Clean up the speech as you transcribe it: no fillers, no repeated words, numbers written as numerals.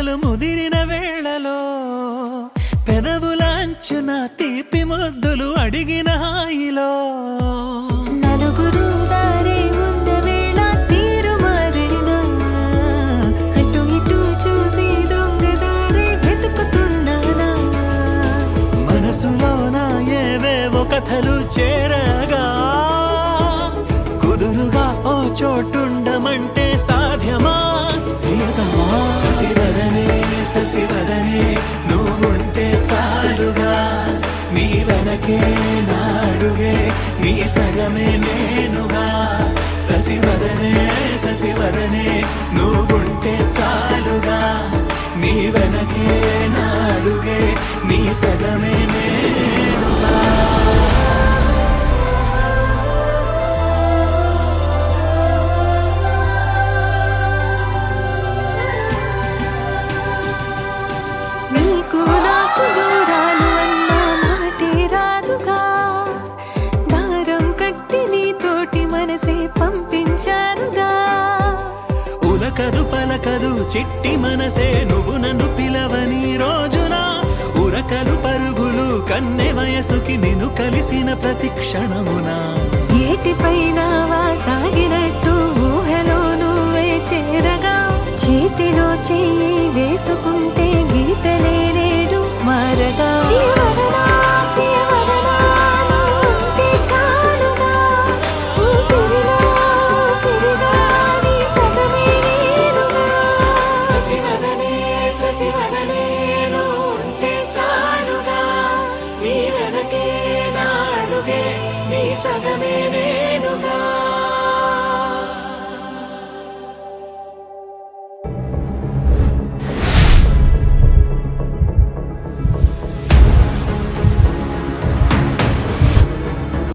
వెన్నెలలు ముదిరిన వేళలో పెదవులాంచున తీపి ముద్దులు అడిగిన హాయిలో నలుగురు దారి ఉన్న వేళ తీరు మారేనా అటు ఇటు చూసి దొంగదారి వెతుకుతున్నానా మనసులోన ఏవేవో కథలు చేరగా కుదురుగా ఓ చోటుండమంటే సాధ్యమా ప్రియతమా శశివదనే శశివదనే నువ్వుంటే చాలుగా నీ వెనకే నాడుగే నీ సగమే నేనుగా శశివదనే శశివదనే నువ్వుంటే చాలుగా నీ వెనకే నాడుగే నీ సగమే నేనుగా నీకు నాకు దూరాలు అన్న మాటే రాదుగా దారం కట్టి నీతోటి మనసే పంపించారుగా ఉలకదు పలకదు చిట్టి మనసే నువ్వు నన్ను పిలవని రోజున ఉరకలు పరుగులు కన్నె వయసుకి నిన్ను కలిసిన ప్రతి క్షణమున ఏటిపైన సాగినట్టు ఊహలో నువ్వే చేరగా చేతిలో చెయ్యి వేసుకుంటే గీతలే నేడు మారగా ప్రియవదనా, ప్రియవదనా, నువ్వుంటే చాలుగా. ఊపిరిలో ఊపిరిగా నీ సగమే నేనుగా. శశివదనే శశివదనే నువ్వుంటే చాలుగా నీ వెనకే నాడుగే నీ సగమే